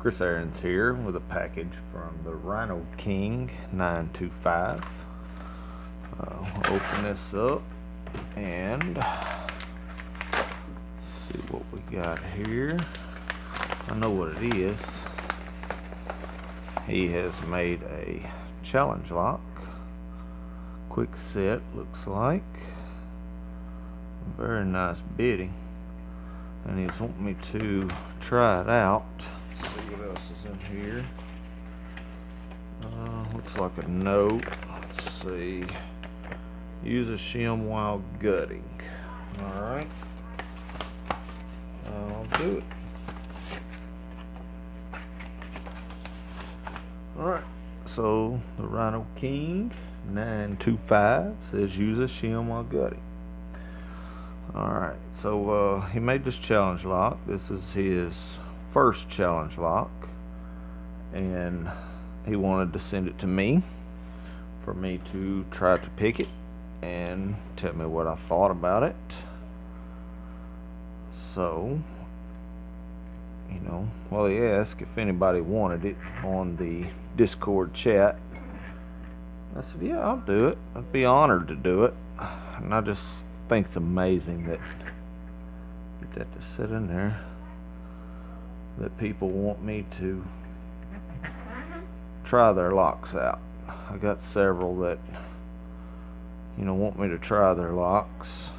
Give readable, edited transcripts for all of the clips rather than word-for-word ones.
Chris Aaron's here with a package from the THERHINOKING925. We'll open this up and see what we got here. I know what it is. He has made a challenge lock. Quick set, looks like. Very nice bidding. And he's wanting me to try it out. Let's see what else is in here. Looks like a note. Let's see. Use a shim while gutting. Alright. I'll do it. Alright. So the THERHINOKING925 says use a shim while gutting. Alright, so he made this challenge lock. This is his first challenge lock, and he wanted to send it to me for me to try to pick it and tell me what I thought about it. So, you know, well, he asked if anybody wanted it on the Discord chat. I said, yeah, I'll do it. I'd be honored to do it. And I just think it's amazing that, get that to sit in there, that people want me to try their locks out. I got several that, you know, want me to try their locks,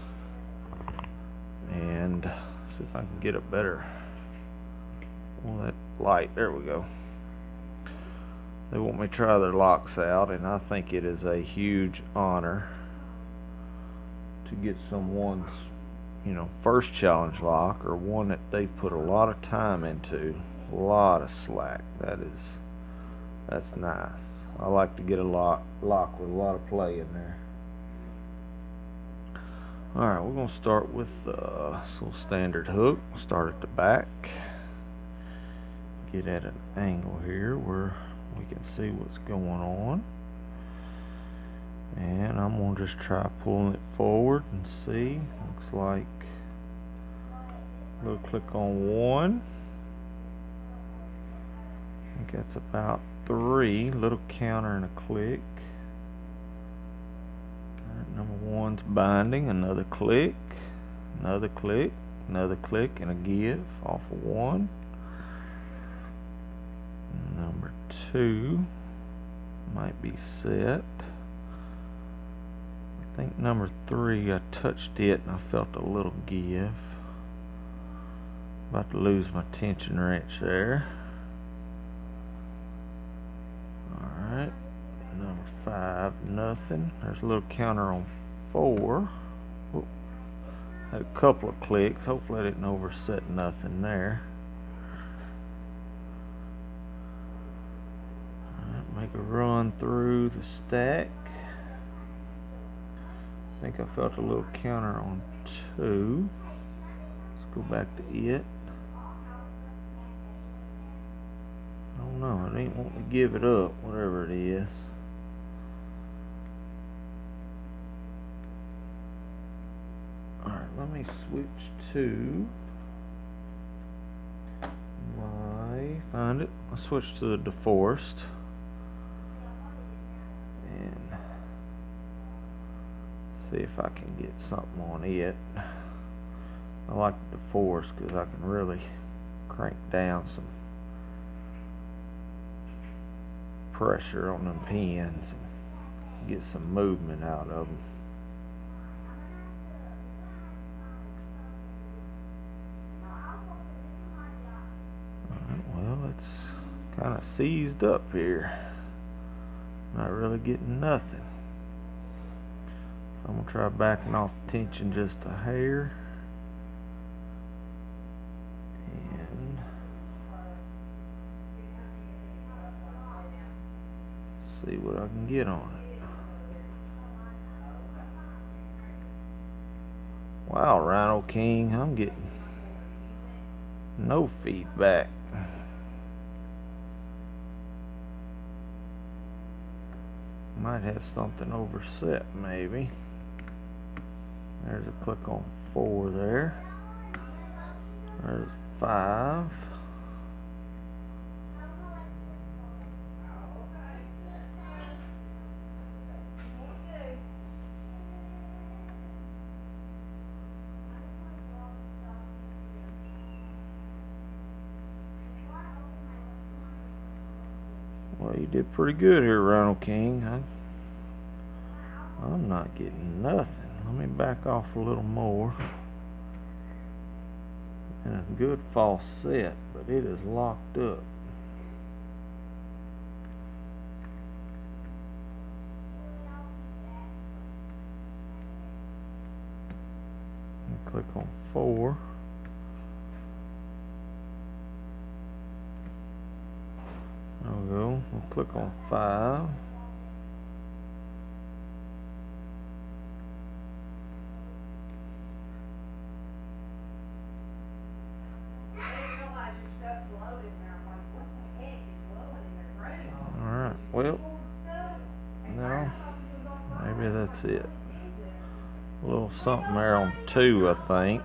and see if I can get a better, well, that light, there we go. They want me to try their locks out, and I think it is a huge honor to get someone's, you know, first challenge lock, or one that they've put a lot of time into, a lot of slack. That's nice. I like to get a lock with a lot of play in there. Alright, we're going to start with this little standard hook. We'll start at the back. Get at an angle here where we can see what's going on. And I'm going to just try pulling it forward and see. Looks like a little click on one. I think that's about 3. Little counter and a click. Alright, number 1's binding. Another click. Another click. Another click and a give off of 1. Number 2 might be set. I think number 3, I touched it and I felt a little give. About to lose my tension wrench there. Alright, number 5, nothing. There's a little counter on 4. Oop. Had a couple of clicks. Hopefully I didn't overset nothing there. Alright, make a run through the stack. I think I felt a little counter on 2. Let's go back to it. I don't know, it ain't wanting to give it up, whatever it is. Alright, let me switch to find it. I'll switch to the DeForest. And see if I can get something on it. I like the DeForest because I can really crank down some pressure on them pins and get some movement out of them. Alright, well, it's kind of seized up here. Not really getting nothing. I'm gonna try backing off the tension just a hair, and see what I can get on it. Wow, Rhino King, I'm getting no feedback. Might have something overset, maybe. There's a click on 4 there. There's 5. Well, you did pretty good here, Rhino King. I'm not getting nothing. Let me back off a little more. And a good false set, but it is locked up. Click on 4. There we go. We'll click on 5. Alright, well, no, maybe that's it. A little something there on 2, I think.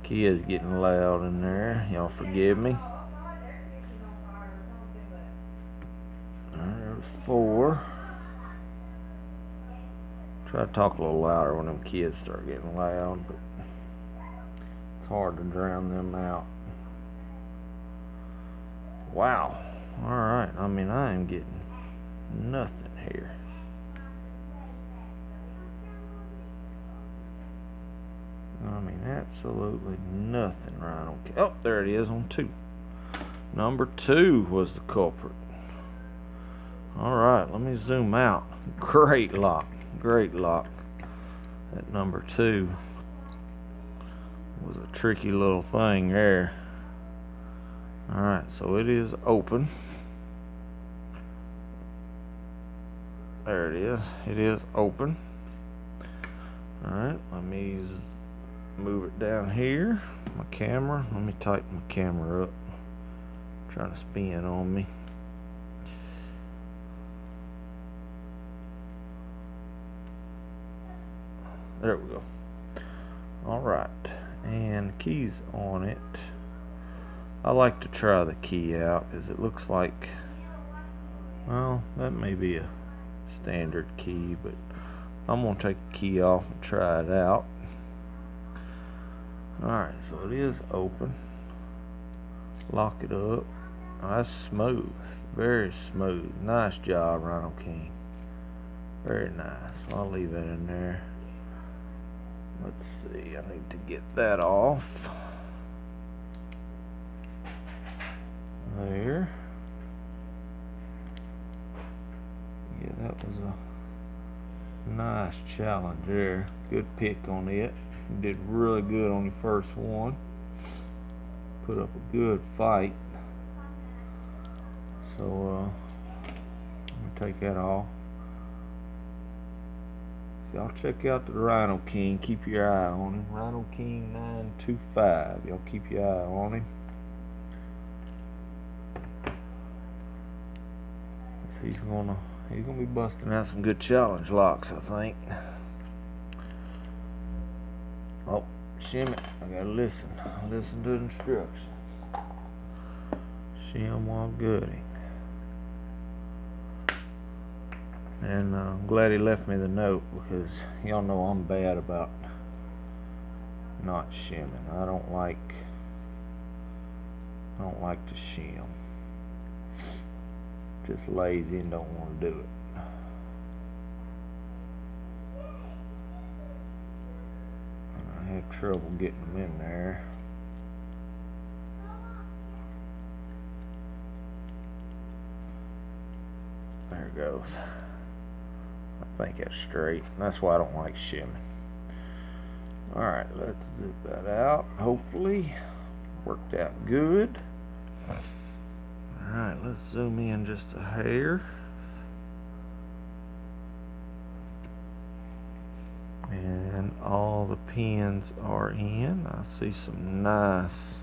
Kids getting loud in there. Y'all forgive me. There's 4. Try to talk a little louder when them kids start getting loud, but it's hard to drown them out. Wow. Alright, I mean, I am getting nothing here. I mean, absolutely nothing, Rhino. Oh, there it is on 2. Number 2 was the culprit. Alright, let me zoom out. Great lock. Great lock. That number 2 was a tricky little thing there. Alright, so it is open. There it is. It is open. Alright, let me move it down here. My camera. Let me tighten my camera up. Trying to spin on me. There we go. Alright, and keys on it. I like to try the key out because it looks like, well, that may be a standard key, but I'm going to take the key off and try it out. Alright, so it is open. Lock it up. Oh, that's smooth. Very smooth. Nice job, Rhino King. Very nice. I'll leave that in there. Let's see. I need to get that off. There. Yeah, that was a nice challenge there. Good pick on it. You did really good on your first one. Put up a good fight. So I'm gonna take that off. So y'all check out the Rhino King. Keep your eye on him. THERHINOKING925. Y'all keep your eye on him. So he's gonna be busting out some good challenge locks, I think. Oh, shim it. I gotta listen. Listen to the instructions. Shim while gooding. And I'm glad he left me the note because y'all know I'm bad about not shimming. I don't like to shim. Just lazy and don't want to do it. And I had trouble getting them in there. There it goes. I think that's straight. That's why I don't like shimming. Alright, let's zip that out. Hopefully worked out good. Alright, let's zoom in just a hair. And all the pins are in. I see some nice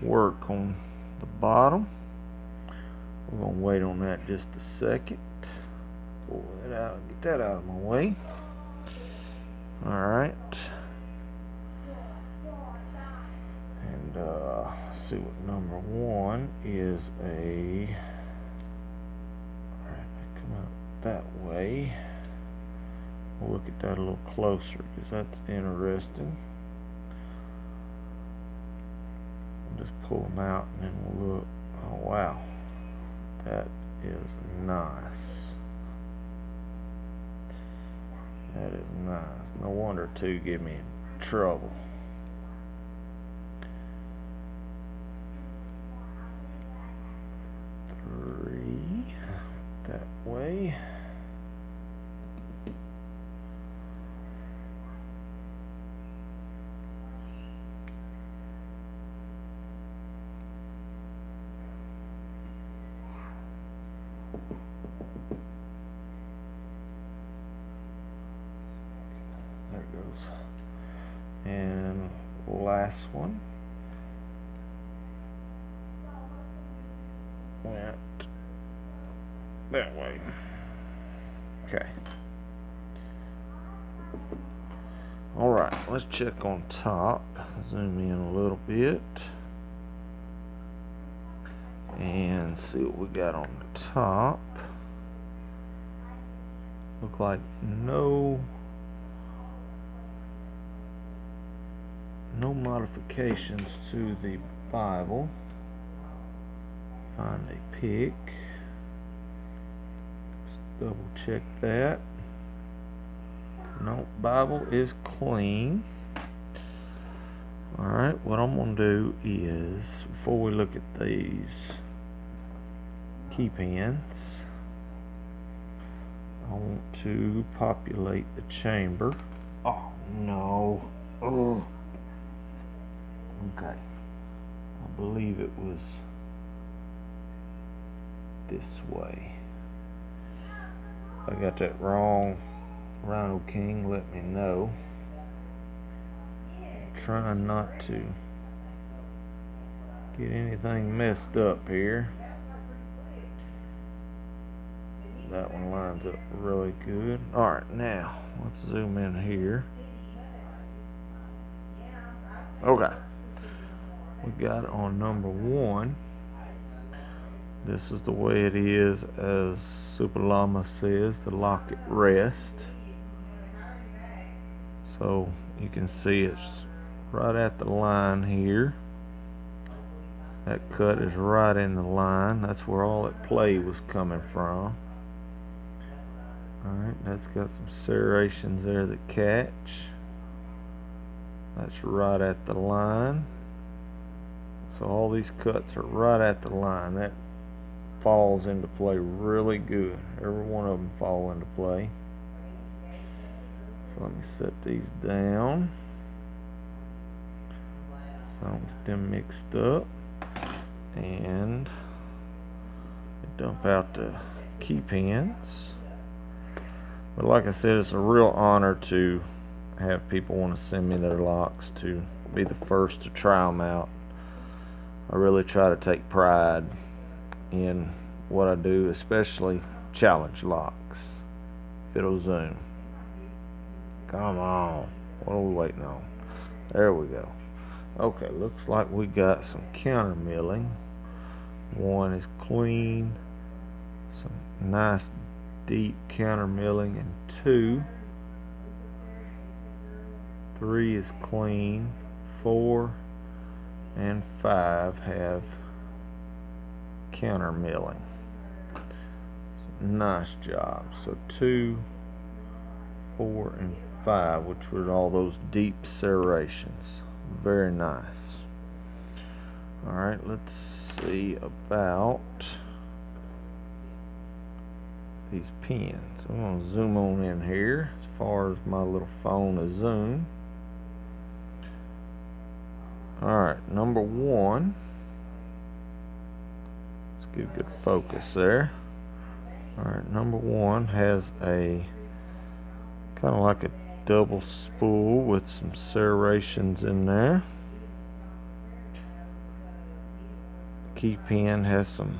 work on the bottom. We're going to wait on that just a second. Pull that out, get that out of my way. Alright. And see what number 1 is a. Alright, come out that way. We'll look at that a little closer because that's interesting. We'll just pull them out and then we'll look. Oh wow. That is nice. That is nice. No wonder 2 give me trouble. Three that way. There it goes. And last one went that way. Okay. All right, let's check on top. Zoom in a little bit and see what we got on the top. Look like no modifications to the Bible. Find a pick. Let's double check that. No, Bible is clean. Alright, what I'm going to do is, before we look at these key pins, I want to populate the chamber. Oh no. Ugh. Okay. I believe it was this way. If I got that wrong, Rhino King, let me know. I'm trying not to get anything messed up here. That one lines up really good. Alright, now let's zoom in here. Okay. We got on number 1. This is the way it is, as Super Llama says, to lock it rest. So you can see it's right at the line here. That cut is right in the line. That's where all that play was coming from. Alright, that's got some serrations there that catch. That's right at the line. So all these cuts are right at the line. That falls into play really good. Every one of them fall into play. So let me set these down. So I don't get them mixed up. And dump out the key pins. But like I said, it's a real honor to have people want to send me their locks, to be the first to try them out. I really try to take pride in what I do, especially challenge locks. Fiddle zoom. Come on. What are we waiting on? There we go. Okay, looks like we got some counter milling. 1 is clean. Some nice deep counter milling. And 2. 3 is clean. 4 and 5 have counter milling. So nice job. So 2, 4, and 5, which were all those deep serrations. Very nice. Alright, let's see about these pins. I'm going to zoom on in here as far as my little phone is zoomed. Alright, number 1. Let's get a good focus there. Alright, number 1 has a kind of like a double spool with some serrations in there. Key pin has some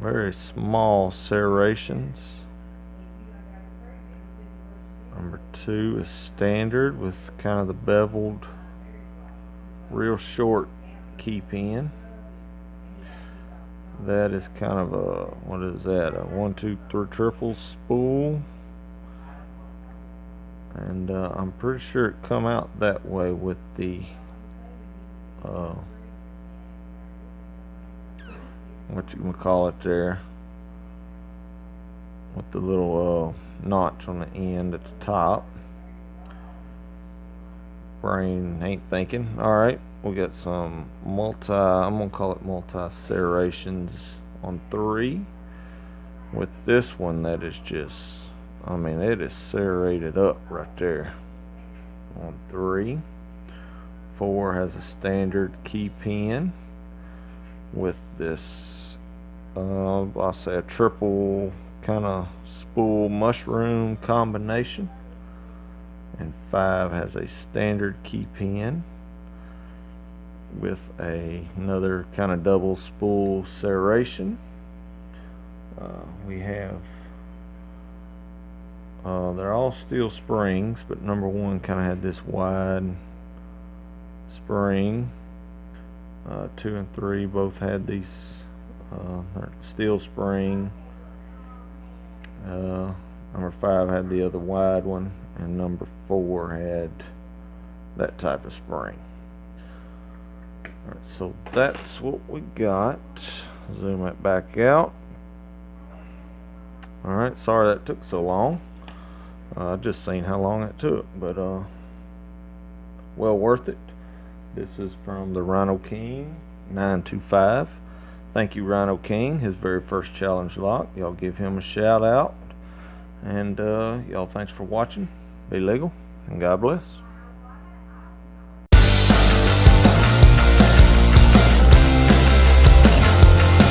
very small serrations. Number 2 is standard with kind of the beveled, real short key pin. That is kind of a, what is that, a 1, 2, 3 triple spool. And I'm pretty sure it come out that way with the what you can call it there, with the little notch on the end at the top. Brain ain't thinking. Alright, we got some I'm gonna call it multi-serrations on 3. With this one, that is just, I mean, it is serrated up right there on 3. 4 has a standard key pin with this, I'll say a triple kind of spool mushroom combination. And 5 has a standard key pin with another kind of double spool serration. We have, they're all steel springs, but number 1 kind of had this wide spring. 2 and 3 both had these steel spring. Number 5 had the other wide one, and number 4 had that type of spring. Alright, so that's what we got. Zoom it back out. Alright, sorry that took so long. I just seen how long it took, but well worth it. This is from the THERHINOKING925. Thank you, Rhino King, his very first challenge lock. Y'all give him a shout out. And y'all, thanks for watching. Be legal, and God bless.